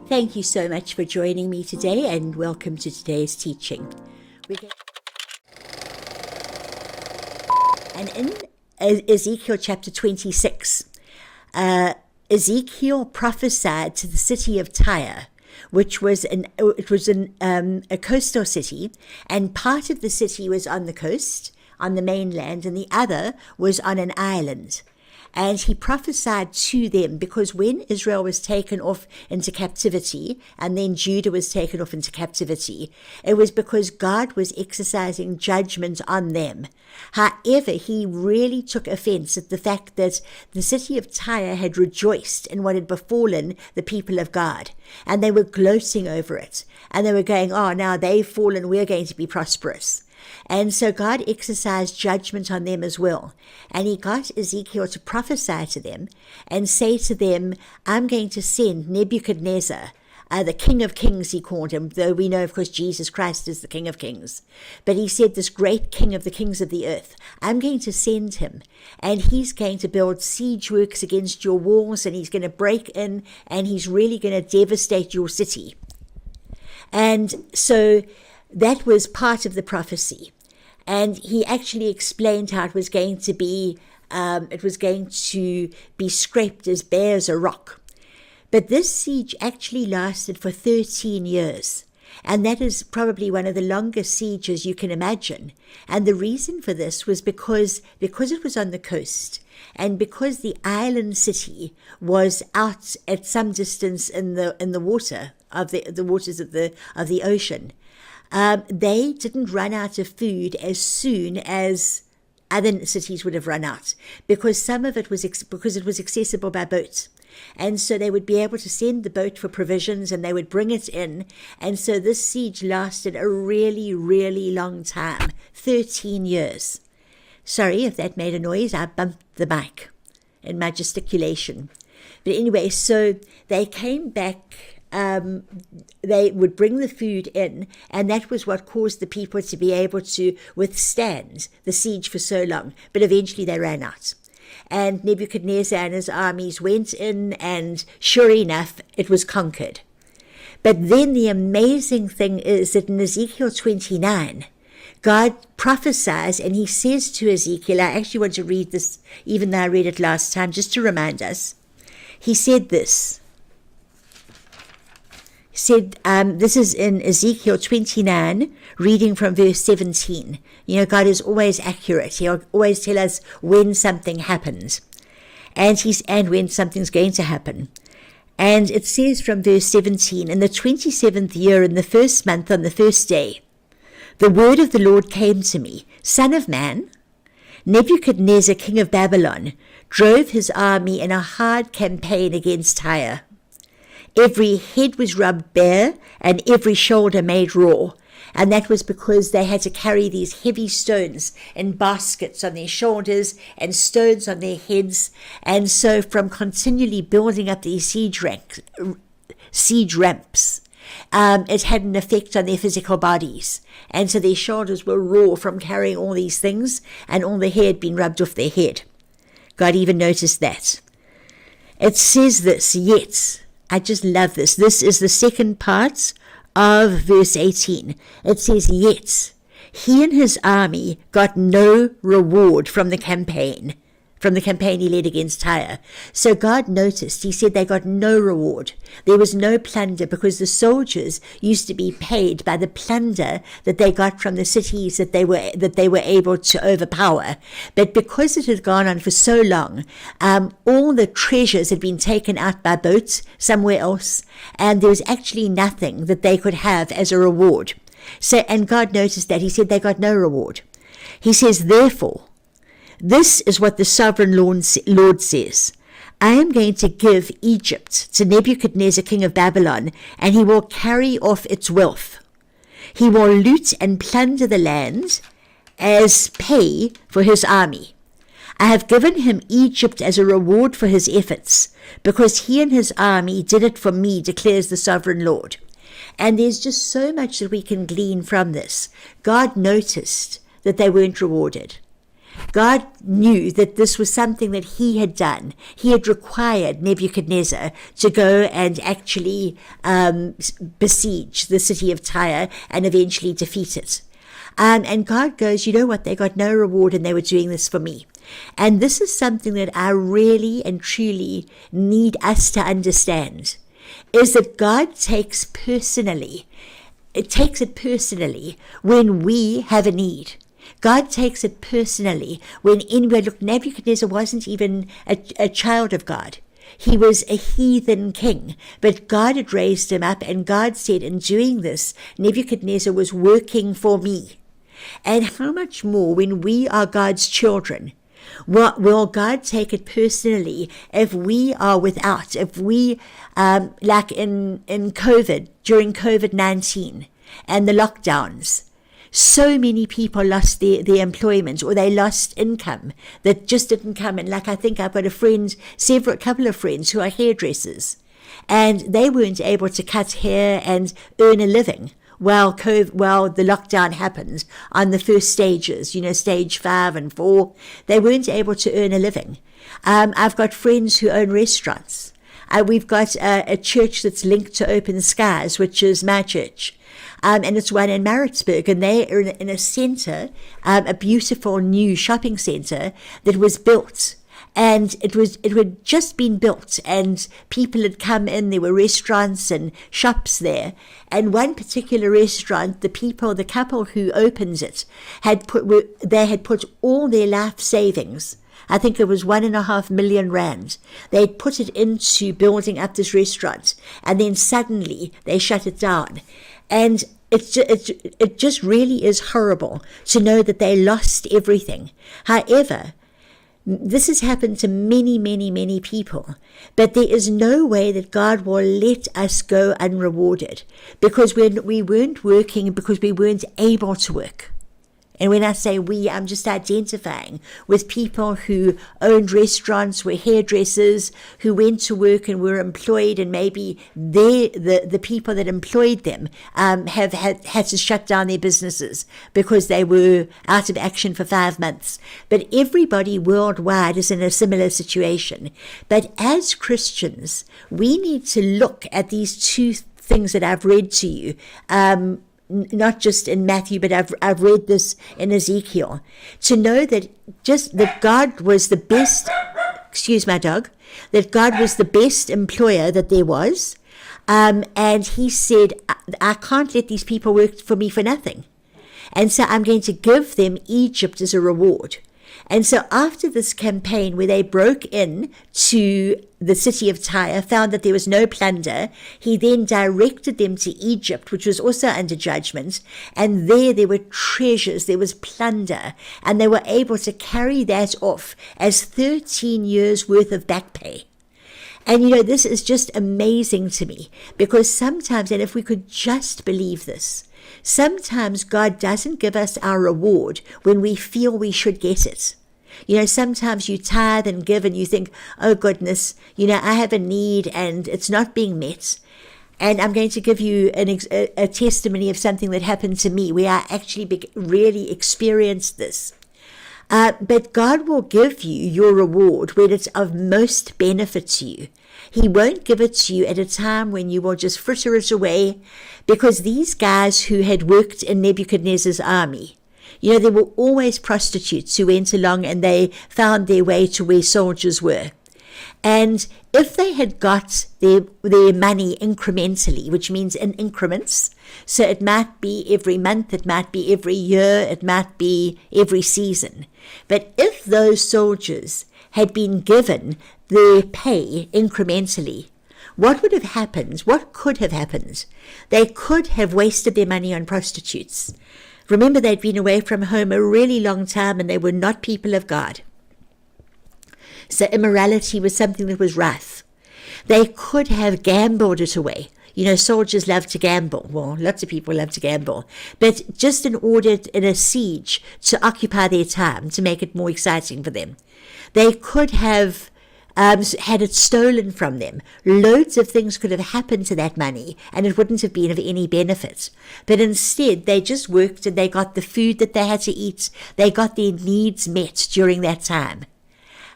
Thank you so much for joining me today, and welcome to today's teaching. And in Ezekiel chapter 26, Ezekiel prophesied to the city of Tyre, which was a coastal city, and part of the city was on the coast, on the mainland, and the other was on an island. And he prophesied to them, because when Israel was taken off into captivity, and then Judah was taken off into captivity, it was because God was exercising judgment on them. However, he really took offense at the fact that the city of Tyre had rejoiced in what had befallen the people of God, and they were gloating over it, and they were going, oh, now they've fallen, we're going to be prosperous. And so God exercised judgment on them as well. And he got Ezekiel to prophesy to them and say to them, I'm going to send Nebuchadnezzar, the King of Kings, he called him, though we know, of course, Jesus Christ is the King of Kings. But he said, this great King of the kings of the earth, I'm going to send him, and he's going to build siege works against your walls, and he's going to break in, and he's really going to devastate your city. And so that was part of the prophecy. And he actually explained how it was going to be scraped as bare as a rock. But this siege actually lasted for 13 years. And that is probably one of the longest sieges you can imagine. And the reason for this was because it was on the coast, and because the island city was out at some distance in the water of the waters of the ocean. They didn't run out of food as soon as other cities would have run out, because some of it was because it was accessible by boat. And so they would be able to send the boat for provisions, and they would bring it in. And so this siege lasted a really, really long time, 13 years. Sorry if that made a noise. I bumped the mic in my gesticulation. But anyway, so they came back. They would bring the food in, and that was what caused the people to be able to withstand the siege for so long. But eventually they ran out. And Nebuchadnezzar and his armies went in, and sure enough, it was conquered. But then the amazing thing is that in Ezekiel 29, God prophesies, and he says to Ezekiel, I actually want to read this, even though I read it last time, just to remind us. He said this. This is in Ezekiel 29, reading from verse 17. You know, God is always accurate. He'll always tell us when something happens, and when something's going to happen. And it says from verse 17, in the 27th year, in the first month, on the first day, the word of the Lord came to me, Son of man, Nebuchadnezzar, king of Babylon, drove his army in a hard campaign against Tyre. Every head was rubbed bare, and every shoulder made raw. And that was because they had to carry these heavy stones in baskets on their shoulders and stones on their heads. And so from continually building up these siege ramps, it had an effect on their physical bodies. And so their shoulders were raw from carrying all these things, and all the hair had been rubbed off their head. God even noticed that. It says this, yet... I just love this. This is the second part of verse 18. It says, yet he and his army got no reward from the campaign he led against Tyre. So God noticed, he said they got no reward. There was no plunder, because the soldiers used to be paid by the plunder that they got from the cities that they were able to overpower. But because it had gone on for so long, all the treasures had been taken out by boats somewhere else, and there was actually nothing that they could have as a reward. So, and God noticed that. He said they got no reward. He says, therefore, this is what the sovereign Lord says. I am going to give Egypt to Nebuchadnezzar, king of Babylon, and he will carry off its wealth. He will loot and plunder the land as pay for his army. I have given him Egypt as a reward for his efforts, because he and his army did it for me, declares the sovereign Lord. And there's just so much that we can glean from this. God noticed that they weren't rewarded. God knew that this was something that he had done. He had required Nebuchadnezzar to go and actually besiege the city of Tyre and eventually defeat it. And God goes, you know what, they got no reward and they were doing this for me. And this is something that I really and truly need us to understand, is that God takes it personally when we have a need. God takes it personally when look, Nebuchadnezzar wasn't even a child of God. He was a heathen king, but God had raised him up, and God said, in doing this, Nebuchadnezzar was working for me. And how much more when we are God's children? Will God take it personally if we are without, if we, like in COVID, during COVID-19 and the lockdowns, so many people lost their employment, or they lost income that just didn't come in. Like, I think I've got a couple of friends who are hairdressers, and they weren't able to cut hair and earn a living while the lockdown happened on the first stages, stage 5 and 4. They weren't able to earn a living. I've got friends who own restaurants. We've got a church that's linked to Open Skies, which is my church. And it's one in Maritzburg, and they are in a center, a beautiful new shopping center that was built. And it had just been built, and people had come in. There were restaurants and shops there. And one particular restaurant, the couple who opened it, had put all their life savings. I think it was 1.5 million rand. They'd put it into building up this restaurant, and then suddenly they shut it down. And it just really is horrible to know that they lost everything. However, this has happened to many, many, many people, but there is no way that God will let us go unrewarded, because we weren't working because we weren't able to work. And when I say we, I'm just identifying with people who owned restaurants, were hairdressers, who went to work and were employed, and maybe the people that employed them have had to shut down their businesses because they were out of action for 5 months. But everybody worldwide is in a similar situation. But as Christians, we need to look at these two things that I've read to you, not just in Matthew, but I've read this in Ezekiel, to know that God was the best, excuse my dog, that God was the best employer that there was. And he said, I can't let these people work for me for nothing. And so I'm going to give them Egypt as a reward. And so after this campaign where they broke in to the city of Tyre, found that there was no plunder, he then directed them to Egypt, which was also under judgment. And there were treasures, there was plunder, and they were able to carry that off as 13 years worth of back pay. And this is just amazing to me, because sometimes, and if we could just believe this, sometimes God doesn't give us our reward when we feel we should get it. Sometimes you tithe and give and you think, oh goodness, I have a need and it's not being met. And I'm going to give you a testimony of something that happened to me where I actually really experienced this. But God will give you your reward when it's of most benefit to you. He won't give it to you at a time when you will just fritter it away, because these guys who had worked in Nebuchadnezzar's army, there were always prostitutes who went along and they found their way to where soldiers were. And if they had got their money incrementally, which means in increments, so it might be every month, it might be every year, it might be every season. But if those soldiers had been given their pay incrementally, what would have happened? What could have happened? They could have wasted their money on prostitutes. Remember, they'd been away from home a really long time and they were not people of God. So immorality was something that was rife. They could have gambled it away. Soldiers love to gamble. Well, lots of people love to gamble. But just in a siege, to occupy their time, to make it more exciting for them. They could have had it stolen from them. Loads of things could have happened to that money, and it wouldn't have been of any benefit. But instead, they just worked and they got the food that they had to eat. They got their needs met during that time.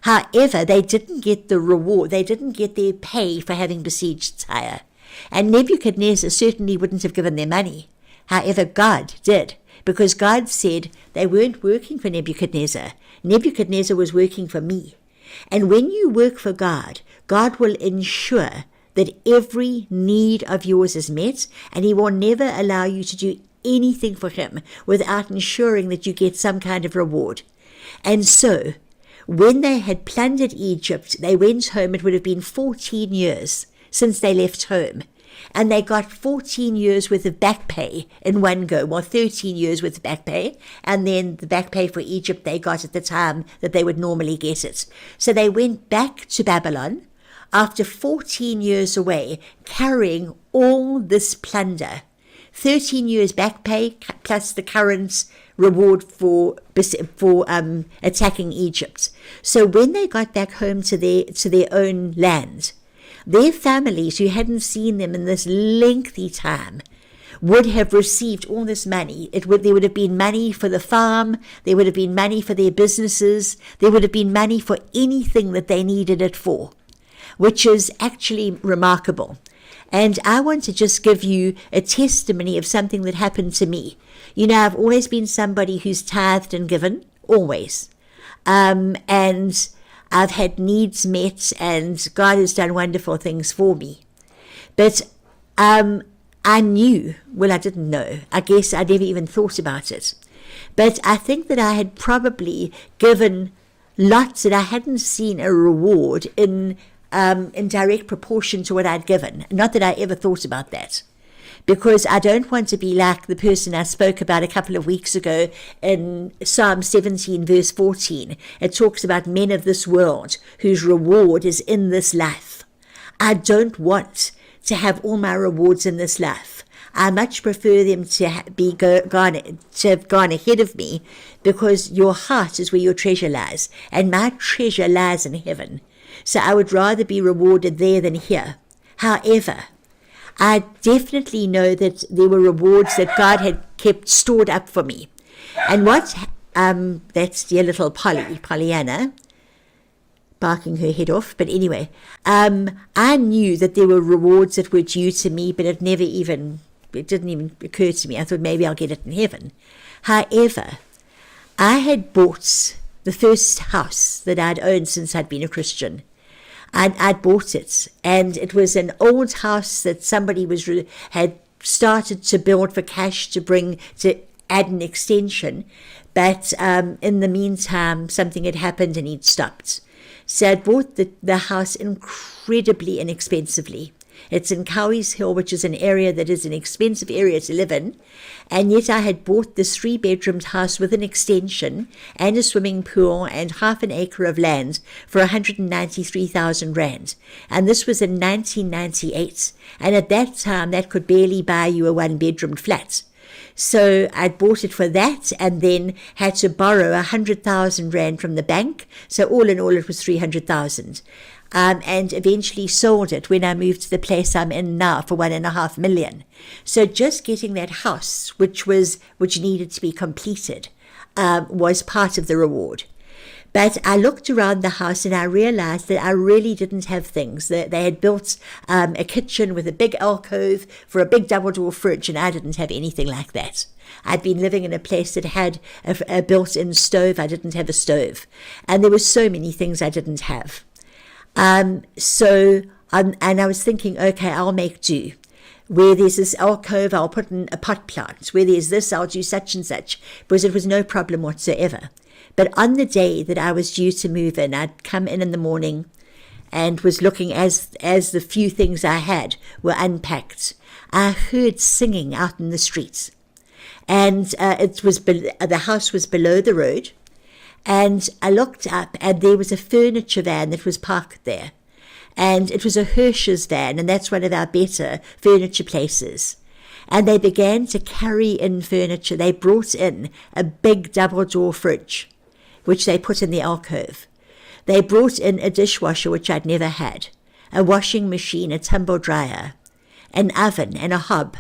However, they didn't get the reward. They didn't get their pay for having besieged Tyre. And Nebuchadnezzar certainly wouldn't have given them money. However, God did, because God said they weren't working for Nebuchadnezzar. Nebuchadnezzar was working for me. And when you work for God, God will ensure that every need of yours is met, and he will never allow you to do anything for him without ensuring that you get some kind of reward. And so, when they had plundered Egypt, they went home. It would have been 14 years since they left home. And they got 14 years worth of back pay in one go, well, 13 years worth of back pay, and then the back pay for Egypt they got at the time that they would normally get it. So they went back to Babylon after 14 years away, carrying all this plunder. 13 years back pay plus the current reward for attacking Egypt. So when they got back home to their own land, their families, who hadn't seen them in this lengthy time, would have received all this money. There would have been money for the farm, there would have been money for their businesses, there would have been money for anything that they needed it for, which is actually remarkable. And I want to just give you a testimony of something that happened to me. You know, I've always been somebody who's tithed and given, always. And I've had needs met, and God has done wonderful things for me. But I knew, well, I didn't know. I guess I never even thought about it. But I think that I had probably given lots that I hadn't seen a reward in direct proportion to what I'd given. Not that I ever thought about that, because I don't want to be like the person I spoke about a couple of weeks ago in Psalm 17, verse 14. It talks about men of this world whose reward is in this life. I don't want to have all my rewards in this life. I much prefer them to have gone ahead of me, because your heart is where your treasure lies, and my treasure lies in heaven. So I would rather be rewarded there than here. However, I definitely know that there were rewards that God had kept stored up for me. And that's dear little Pollyanna, barking her head off. But anyway, I knew that there were rewards that were due to me, but it didn't even occur to me. I thought maybe I'll get it in heaven. However, I had bought the first house that I'd owned since I'd been a Christian. I'd bought it, and it was an old house that somebody had started to build for cash to add an extension, but in the meantime something had happened and he'd stopped. So I'd bought the house incredibly inexpensively. It's in Cowie's Hill, which is an area that is an expensive area to live in, and yet I had bought this 3-bedroomed house with an extension and a swimming pool and half an acre of land for 193,000 rand. And this was in 1998, and at that time that could barely buy you a 1-bedroom flat. So I'd bought it for that, and then had to borrow 100,000 rand from the bank. So all in all, it was 300,000. And eventually sold it when I moved to the place I'm in now for 1.5 million. So just getting that house, which needed to be completed, was part of the reward. But I looked around the house and I realized that I really didn't have things. They had built a kitchen with a big alcove for a big double-door fridge, and I didn't have anything like that. I'd been living in a place that had a built-in stove. I didn't have a stove. And there were so many things I didn't have. And I was thinking, okay, I'll make do. Where there's this alcove, I'll put in a pot plant. Where there's this, I'll do such and such, because it was no problem whatsoever. But on the day that I was due to move in, I'd come in the morning and was looking as the few things I had were unpacked. I heard singing out in the streets, and the house was below the road. And I looked up, and there was a furniture van that was parked there. And it was a Hirsch's van, and that's one of our better furniture places. And they began to carry in furniture. They brought in a big double-door fridge, which they put in the alcove. They brought in a dishwasher, which I'd never had, a washing machine, a tumble dryer, an oven, and a hob.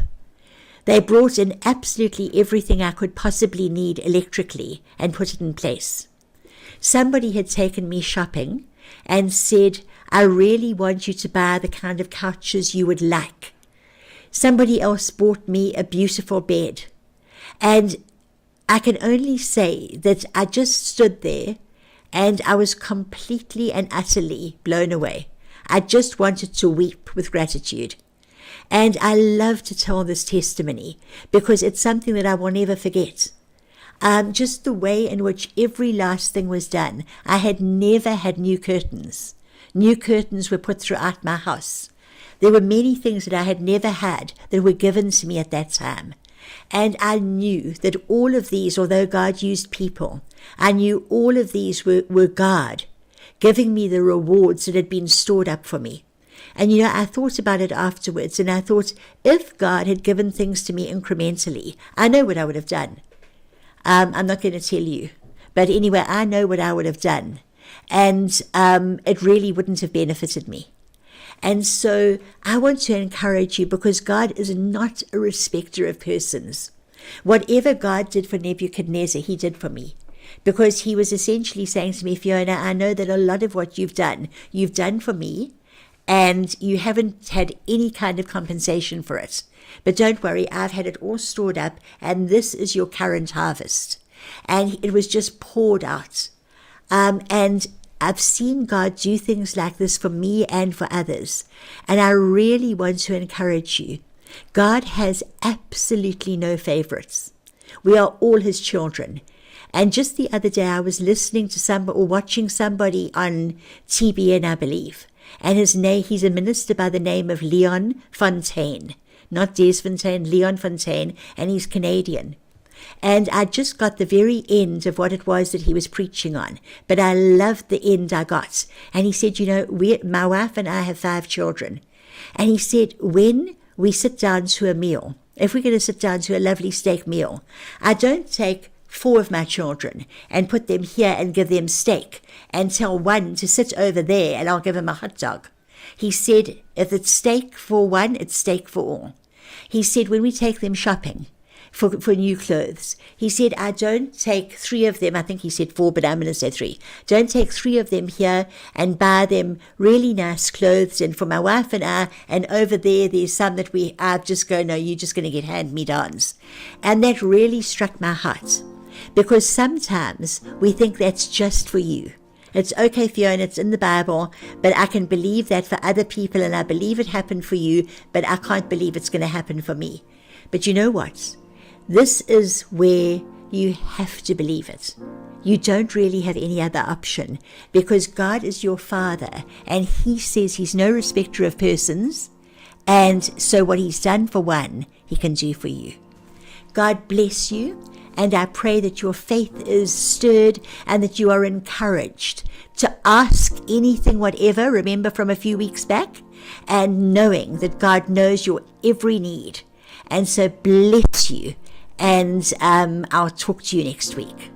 They brought in absolutely everything I could possibly need electrically and put it in place. Somebody had taken me shopping and said, I really want you to buy the kind of couches you would like. Somebody else bought me a beautiful bed. And I can only say that I just stood there and I was completely and utterly blown away. I just wanted to weep with gratitude. And I love to tell this testimony because it's something that I will never forget. Just the way in which every last thing was done. I had never had new curtains. New curtains were put throughout my house. There were many things that I had never had that were given to me at that time. And I knew that all of these, although God used people, I knew all of these were God giving me the rewards that had been stored up for me. And I thought about it afterwards, and I thought, if God had given things to me incrementally, I know what I would have done. I'm not going to tell you. But anyway, I know what I would have done. And it really wouldn't have benefited me. And so I want to encourage you, because God is not a respecter of persons. Whatever God did for Nebuchadnezzar, he did for me. Because he was essentially saying to me, Fiona, I know that a lot of what you've done for me, and you haven't had any kind of compensation for it. But don't worry, I've had it all stored up, and this is your current harvest. And it was just poured out. And I've seen God do things like this for me and for others. And I really want to encourage you. God has absolutely no favorites. We are all his children. And just the other day, I was listening to somebody or watching somebody on TBN, I believe. And he's a minister by the name of Leon Fontaine. Not Des Fontaine, Leon Fontaine, and he's Canadian. And I just got the very end of what it was that he was preaching on. But I loved the end I got. And he said, my wife and I have 5 children. And he said, when we sit down to a meal, if we're going to sit down to a lovely steak meal, I don't take 4 of my children and put them here and give them steak and tell one to sit over there and I'll give him a hot dog. He said, if it's steak for one, it's steak for all. He said, when we take them shopping for new clothes, he said, I don't take 3 of them. I think he said 4, but I'm going to say 3. Don't take 3 of them here and buy them really nice clothes. And for my wife and I, and over there's some that I've just go, no, you're just going to get hand-me-downs. And that really struck my heart. Because sometimes we think that's just for you. It's okay, Fiona, it's in the Bible, but I can believe that for other people, and I believe it happened for you, but I can't believe it's going to happen for me. But you know what? This is where you have to believe it. You don't really have any other option, because God is your Father, and he says he's no respecter of persons, and so what he's done for one, he can do for you. God bless you. And I pray that your faith is stirred and that you are encouraged to ask anything, whatever, remember from a few weeks back, and knowing that God knows your every need. And so bless you, and I'll talk to you next week.